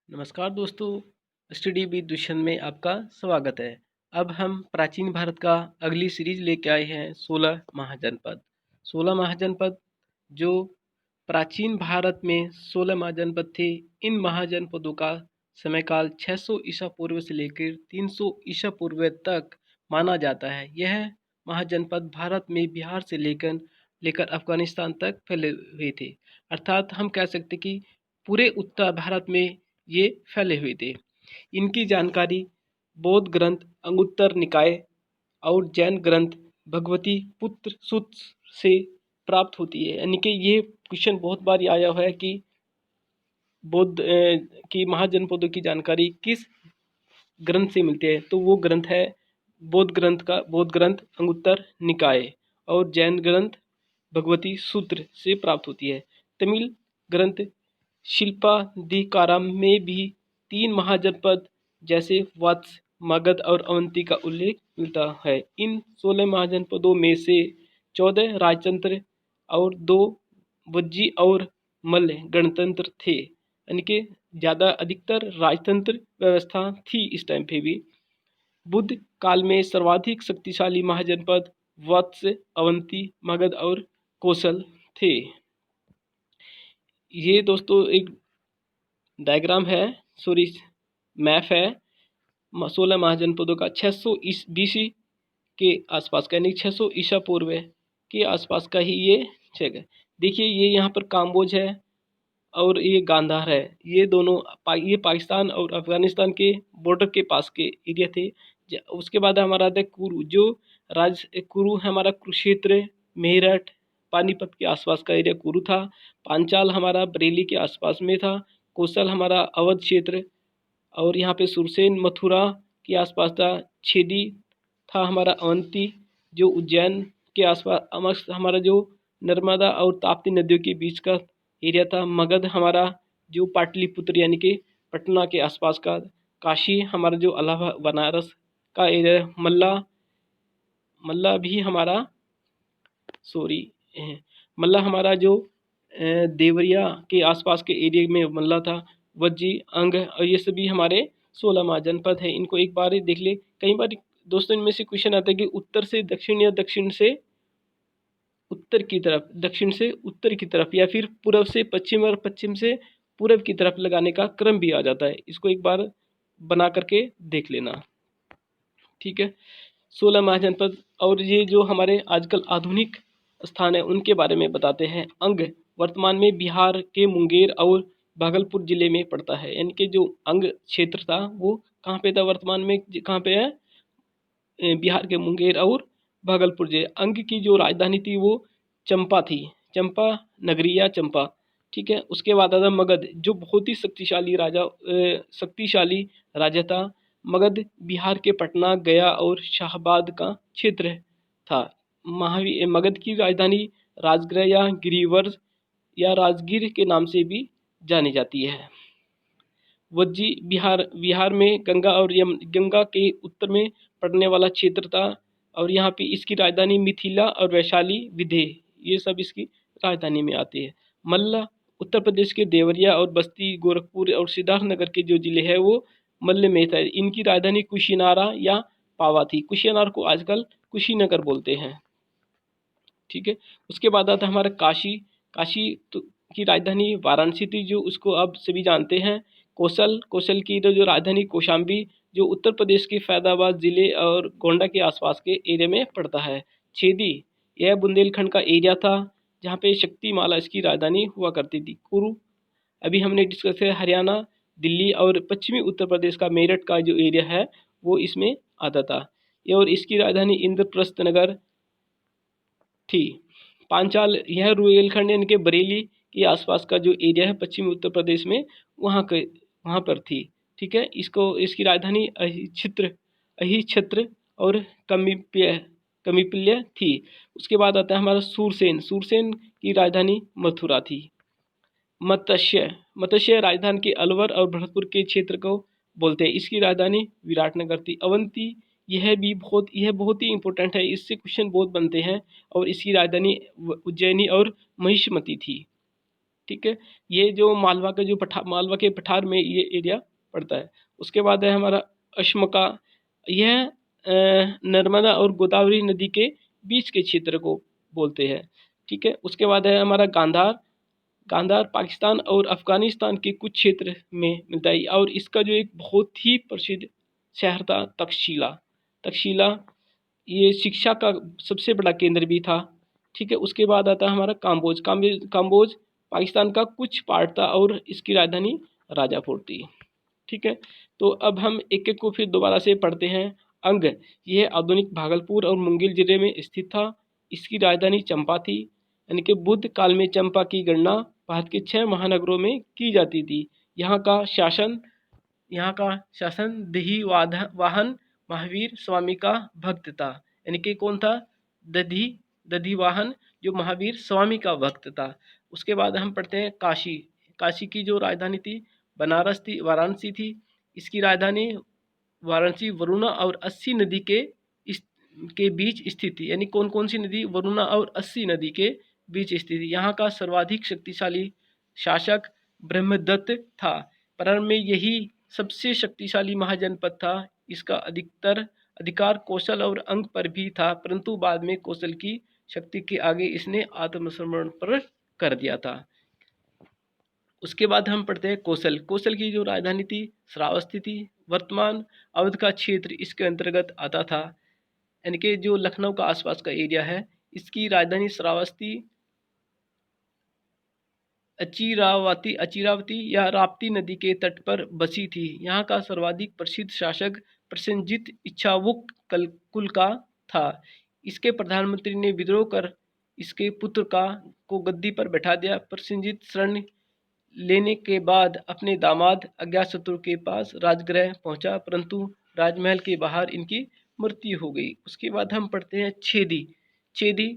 नमस्कार दोस्तों, study with Dushyant में आपका स्वागत है। अब हम प्राचीन भारत का अगली सीरीज लेके आए हैं 16 महाजनपद। 16 महाजनपद जो प्राचीन भारत में 16 महाजनपद थे। इन महाजनपदों का समयकाल 600 ईसा पूर्व से लेकर 300 ईसा पूर्व तक माना जाता है। यह महाजनपद भारत में बिहार से लेकर लेकर अफगानिस्तान तक फैले हुए थे। अर्थात हम कह सकते कि पूरे उत्तर भारत में ये फैले हुए थे। इनकी जानकारी बौद्ध ग्रंथ अंगुत्तर निकाय और जैन ग्रंथ भगवती पुत्र सुत से प्राप्त होती है। यानी कि ये क्वेश्चन बहुत बार आया हुआ है कि बौद्ध की महाजनपदों की जानकारी किस ग्रंथ से मिलती है, तो वो ग्रंथ है बौद्ध ग्रंथ अंगुत्तर निकाय और जैन ग्रंथ भगवती सूत्र से प्राप्त होती है। तमिल ग्रंथ शिल्पाधिकारम में भी 3 महाजनपद जैसे वत्स, मगध और अवंती का उल्लेख मिलता है। इन 16 महाजनपदों में से 14 राजतंत्र और 2 वज्जी और मल्ल गणतंत्र थे। यानी कि ज़्यादा अधिकतर राजतंत्र व्यवस्था थी इस टाइम पे भी। बुद्ध काल में सर्वाधिक शक्तिशाली महाजनपद वत्स, अवंती, मगध और कौशल थे। ये दोस्तों एक डायग्राम है, सॉरी मैप है 16 महाजनपदों का। 600 BC के आसपास का, यानी 600 ईसा पूर्व के आसपास का ही ये जगह। देखिए ये यहाँ पर काम्बोज है और ये गांधार है। ये दोनों ये पाकिस्तान और अफगानिस्तान के बॉर्डर के पास के एरिया थे। उसके बाद हमारा आता है कुरु, जो कुरु है हमारा कुरुक्षेत्र, मेरठ, पानीपत के आसपास का एरिया कुरु था। पांचाल हमारा बरेली के आसपास में था। कौशल हमारा अवध क्षेत्र, और यहाँ पे सुरसेन मथुरा के आसपास था। छेदी था हमारा अवंती, जो उज्जैन के आसपास हमारा जो नर्मदा और ताप्ती नदियों के बीच का एरिया था। मगध हमारा जो पाटलिपुत्र यानी कि पटना के आसपास का। काशी हमारा जो इलाहाबाद बनारस का एरिया। मल्ला भी हमारा मल्ला हमारा जो देवरिया के आसपास के एरिया में मल्ला था। वज्जी, अंग और ये सभी हमारे 16 महाजनपद है। इनको एक बार ही देख ले। कई बार दोस्तों इनमें से क्वेश्चन आता है कि उत्तर से दक्षिण या दक्षिण से उत्तर की तरफ, दक्षिण से उत्तर की तरफ, या फिर पूर्व से पश्चिम और पश्चिम से पूर्व की तरफ लगाने का क्रम भी आ जाता है। इसको एक बार बना करके देख लेना, ठीक है। 16 महाजनपद और ये जो हमारे आजकल आधुनिक स्थान है उनके बारे में बताते हैं। अंग वर्तमान में बिहार के मुंगेर और भागलपुर जिले में पड़ता है। यानी कि जो अंग क्षेत्र था वो कहाँ पे था, वर्तमान में कहाँ पे है, बिहार के मुंगेर और भागलपुर जिले। अंग की जो राजधानी थी वो चंपा थी, चंपा नगरी या चंपा, ठीक है। उसके बाद आता मगध, जो बहुत ही शक्तिशाली राजा था। मगध बिहार के पटना, गया और शाहाबाद का क्षेत्र था। मगध की राजधानी राजगृह या गिरिवर्ज या राजगीर के नाम से भी जानी जाती है। वज्जी बिहार में गंगा और गंगा के उत्तर में पड़ने वाला क्षेत्र था, और यहाँ पे इसकी राजधानी मिथिला और वैशाली विदेह ये सब इसकी राजधानी में आती है। मल्ल उत्तर प्रदेश के देवरिया और बस्ती, गोरखपुर और सिद्धार्थनगर के जो जिले हैं वो मल्ल में था। इनकी राजधानी कुशीनारा या पावा थी। कुशीनारा को आजकल कुशीनगर बोलते हैं, ठीक है। उसके बाद आता है हमारा काशी। की राजधानी वाराणसी थी, जो उसको अब सभी जानते हैं। कौशल की जो राजधानी कौशाम्बी, जो उत्तर प्रदेश के फैजाबाद जिले और गोंडा के आसपास के एरिया में पड़ता है। छेदी यह बुंदेलखंड का एरिया था, जहाँ पे शक्तिमाला इसकी राजधानी हुआ करती थी। कुरु अभी हमने डिस्कस किया, हरियाणा, दिल्ली और पश्चिमी उत्तर प्रदेश का मेरठ का जो एरिया है वो इसमें आता था। और इसकी राजधानी इंद्रप्रस्थ नगर थी। पांचाल यह रुहेलखंड यानी कि बरेली के आसपास का जो एरिया है पश्चिमी उत्तर प्रदेश में, वहाँ पर थी, ठीक है। इसकी राजधानी अहिच्छत्र और कमिपिल्य थी। उसके बाद आता है हमारा सूरसेन की राजधानी मथुरा थी। मत्स्य राजधानी के अलवर और भरतपुर के क्षेत्र को बोलते हैं। इसकी राजधानी विराटनगर थी। अवंती यह बहुत ही इंपॉर्टेंट है, इससे क्वेश्चन बहुत बनते हैं। और इसकी राजधानी उज्जैनी और महिष्मती थी। ठीक है। ये जो मालवा का जो मालवा के पठार में ये एरिया पड़ता है। उसके बाद है हमारा अश्मका, यह नर्मदा और गोदावरी नदी के बीच के क्षेत्र को बोलते हैं। ठीक है। उसके बाद है हमारा गांधार। गांधार पाकिस्तान और अफगानिस्तान के कुछ क्षेत्र में मिलता है, और इसका जो एक बहुत ही प्रसिद्ध शहर था तक्षशिला। तक्षशिला ये शिक्षा का सबसे बड़ा केंद्र भी था। ठीक है। उसके बाद आता है हमारा काम्बोज। काम्बोज पाकिस्तान का कुछ पार्ट था और इसकी राजधानी राजापुर थी। ठीक है। तो अब हम एक एक को फिर दोबारा से पढ़ते हैं। अंग, यह आधुनिक भागलपुर और मुंगेर जिले में स्थित था। इसकी राजधानी चंपा थी, यानी कि बुद्ध काल में चंपा की गणना भारत के 6 महानगरों में की जाती थी। यहाँ का शासन दही वाहन महावीर स्वामी का भक्त था, यानी कि कौन था? दधी दधी वाहन, जो महावीर स्वामी का भक्त था। उसके बाद हम पढ़ते हैं काशी। काशी की जो राजधानी थी वाराणसी थी। इसकी राजधानी वाराणसी वरुणा और अस्सी नदी के बीच स्थित थी, यानी कौन कौन सी नदी? वरुणा और अस्सी नदी के बीच स्थित थी। यहाँ का सर्वाधिक शक्तिशाली शासक ब्रह्मदत्त था। प्रारंभ में यही सबसे शक्तिशाली महाजनपद था। इसका अधिकार कौशल और अंग पर भी था, परंतु बाद में कौशल की शक्ति के आगे इसने आत्मसमर्पण कर दिया था। उसके बाद हम पढ़ते हैं कौशल। कौशल की जो राजधानी थी श्रावस्ती थी। वर्तमान अवध का क्षेत्र इसके अंतर्गत आता था, यानी कि जो लखनऊ का आसपास का एरिया है। इसकी राजधानी श्रावस्ती अचिरावती या राप्ती नदी के तट पर बसी थी। यहाँ का सर्वाधिक प्रसिद्ध शासक प्रसेनजीत इच्छावुक कुल का था। इसके प्रधानमंत्री ने विद्रोह कर इसके पुत्र को गद्दी पर बैठा दिया। प्रसेनजीत शरण लेने के बाद अपने दामाद अज्ञातशत्रु के पास राजगृह पहुंचा, परंतु राजमहल के बाहर इनकी मृत्यु हो गई। उसके बाद हम पढ़ते हैं छेदी। छेदी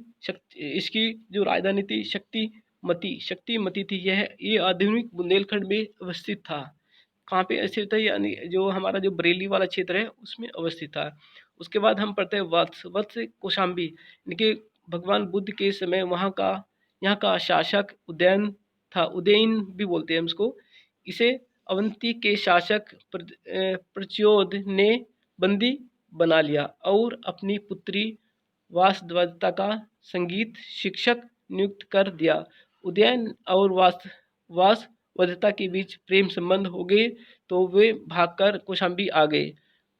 इसकी जो राजधानी थी शक्तिमती थी। ये आधुनिक बुंदेलखंड में अवस्थित था। कहाँ पे स्थित है? यानी जो हमारा जो बरेली वाला क्षेत्र है उसमें अवस्थित था। उसके बाद हम पढ़ते हैं वत्स कौशाम्बी, यानी कि भगवान बुद्ध के समय यहाँ का शासक उदयन भी बोलते हैं उसको। इसे अवंती के शासक प्रचोद ने बंदी बना लिया और अपनी पुत्री वासवदत्ता का संगीत शिक्षक नियुक्त कर दिया। उदयन और वासवदत्ता के बीच प्रेम संबंध हो गए, तो वे भागकर कौशाम्बी आ गए।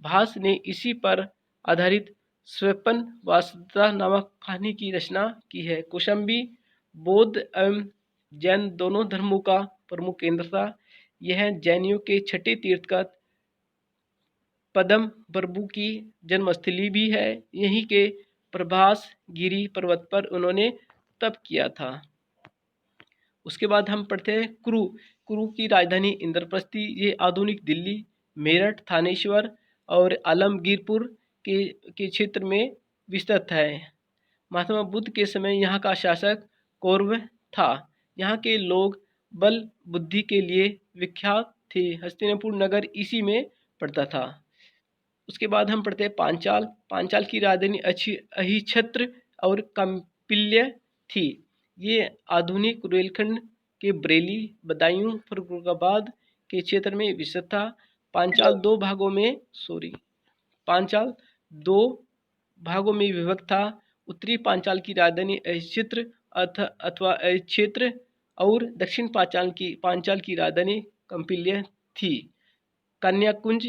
भास ने इसी पर आधारित स्वपन वासवदत्ता नामक कहानी की रचना की है। कौशाम्बी बौद्ध एवं जैन दोनों धर्मों का प्रमुख केंद्र था। यह जैनियों के छठे तीर्थंकर पद्म प्रभु की जन्मस्थली भी है। यहीं के प्रभास गिरी पर्वत पर उन्होंने तप किया था। उसके बाद हम पढ़ते हैं कुरु की राजधानी इंद्रप्रस्थी। ये आधुनिक दिल्ली, मेरठ, थानेश्वर और आलमगीरपुर के क्षेत्र में विस्तृत है। महात्मा बुद्ध के समय यहाँ का शासक कौरव था। यहाँ के लोग बल बुद्धि के लिए विख्यात थे। हस्तिनापुर नगर इसी में पड़ता था। उसके बाद हम पढ़ते हैं पांचाल। पांचाल की राजधानी अहिच्छत्र और कौपिल्य थी। ये आधुनिक रुहेलखंड के बरेली, बदायूं, फर्रुखाबाद के क्षेत्र में विस्तृत था। पांचाल दो भागों में विभक्त था। उत्तरी पांचाल की राजधानी अहिच्छत्र अथवा अहिच्छेत्र और दक्षिण पांचाल की राजधानी कौपिल्य थी। कन्याकुंज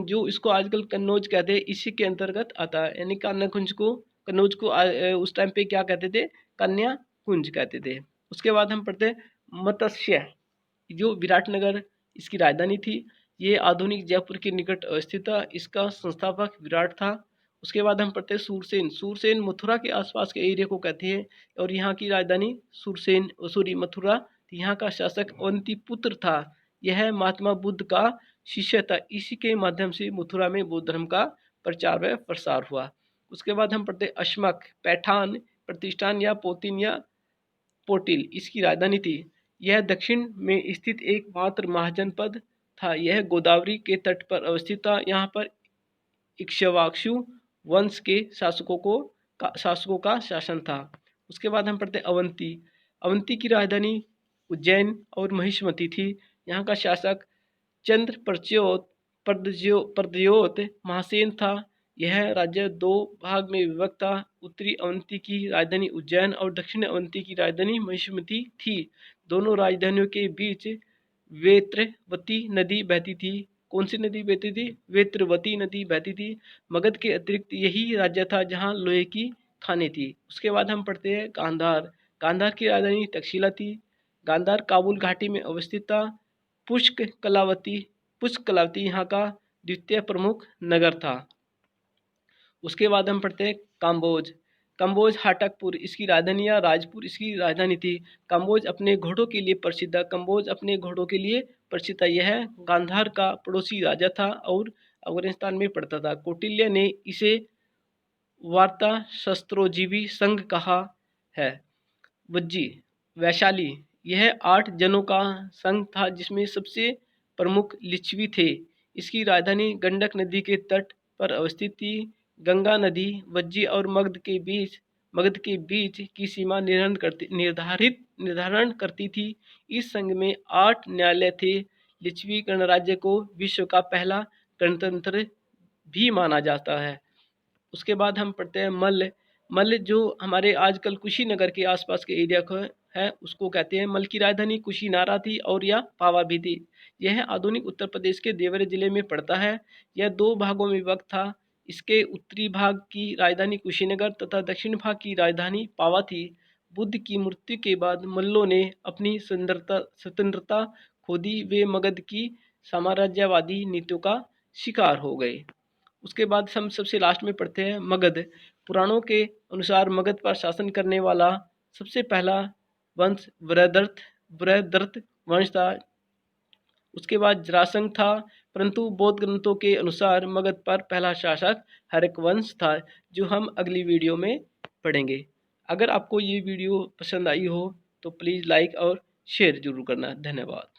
जो इसको आजकल कन्नौज कहते हैं, इसी के अंतर्गत आता है। यानी कन्याकुंज को कन्नौज को उस टाइम पे क्या कहते थे? कन्याकुंज कहते थे। उसके बाद हम पढ़ते हैं मत्स्य, जो विराटनगर इसकी राजधानी थी। ये आधुनिक जयपुर के निकट स्थित था। इसका संस्थापक विराट था। उसके बाद हम पढ़ते हैं सूरसेन मथुरा के आसपास के एरिया को कहते हैं, और यहाँ की राजधानी मथुरा। यहाँ का शासक अवंती पुत्र था। यह महात्मा बुद्ध का शिष्य था। इसी के माध्यम से मथुरा में बौद्ध धर्म का प्रचार व प्रसार हुआ। उसके बाद हम पढ़ते अश्मक, पैठान प्रतिष्ठान या पोटिल इसकी राजधानी थी। यह दक्षिण में स्थित एकमात्र महाजनपद था। यह गोदावरी के तट पर अवस्थित था। यहाँ पर इक्ष्वाकु वंश के शासकों का शासन था। उसके बाद हम पढ़ते अवंती की राजधानी उज्जैन और महिष्मती थी। यहाँ का शासक चंद्र प्रद्योत महासेन था। यह राज्य दो भाग में विभक्त था। उत्तरी अवंती की राजधानी उज्जैन और दक्षिण अवंती की राजधानी महिष्मती थी। दोनों राजधानियों के बीच वेत्रवती नदी बहती थी। कौन सी नदी बहती थी? वेत्रवती नदी बहती थी। मगध के अतिरिक्त यही राज्य था जहाँ लोहे की खानें थी। उसके बाद हम पढ़ते हैं गांधार। गांधार की राजधानी तक्षशिला थी। गांधार काबुल घाटी में अवस्थित था। पुष्कलावती यहाँ का द्वितीय प्रमुख नगर था। उसके बाद हम पढ़ते हैं काम्बोज। कम्बोज हाटकपुर इसकी राजधानी या राजपुर इसकी राजधानी थी। कम्बोज अपने घोड़ों के लिए प्रसिद्ध था। कम्बोज अपने घोड़ों के लिए प्रसिद्ध था। यह गांधार का पड़ोसी राजा था और अफगानिस्तान में पड़ता था। कौटिल्य ने इसे वार्ता शस्त्रोजीवी संघ कहा है। वज्जी वैशाली यह 8 जनों का संघ था जिसमें सबसे प्रमुख लिच्छवी थे। इसकी राजधानी गंडक नदी के तट पर अवस्थित थी। गंगा नदी वज्जी और मगध के बीच की सीमा निर्धारण करती थी। इस संघ में 8 न्यायालय थे। लिच्छवी गणराज्य को विश्व का पहला गणतंत्र भी माना जाता है। उसके बाद हम पढ़ते हैं मल्ल। मल्ल जो हमारे आजकल कुशीनगर के आसपास के एरिया को है उसको कहते हैं। मल्ल की राजधानी कुशीनारा थी और या पावा भी थी। यह आधुनिक उत्तर प्रदेश के देवरी जिले में पड़ता है। यह 2 भागों में विभक्त था। इसके उत्तरी भाग की राजधानी कुशीनगर तथा दक्षिण भाग की राजधानी पावा थी। बुद्ध की मृत्यु के बाद मल्लों ने अपनी स्वतंत्रता खो दी। वे मगध की साम्राज्यवादी नीतियों का शिकार हो गए। उसके बाद हम सबसे लास्ट में पढ़ते हैं मगध। पुराणों के अनुसार मगध पर शासन करने वाला सबसे पहला वंश बृहद्रथ वंश था। उसके बाद जरासंध था। परंतु बौद्ध ग्रंथों के अनुसार मगध पर पहला शासक हर्षवंश था, जो हम अगली वीडियो में पढ़ेंगे। अगर आपको ये वीडियो पसंद आई हो तो प्लीज़ लाइक और शेयर जरूर करना। धन्यवाद।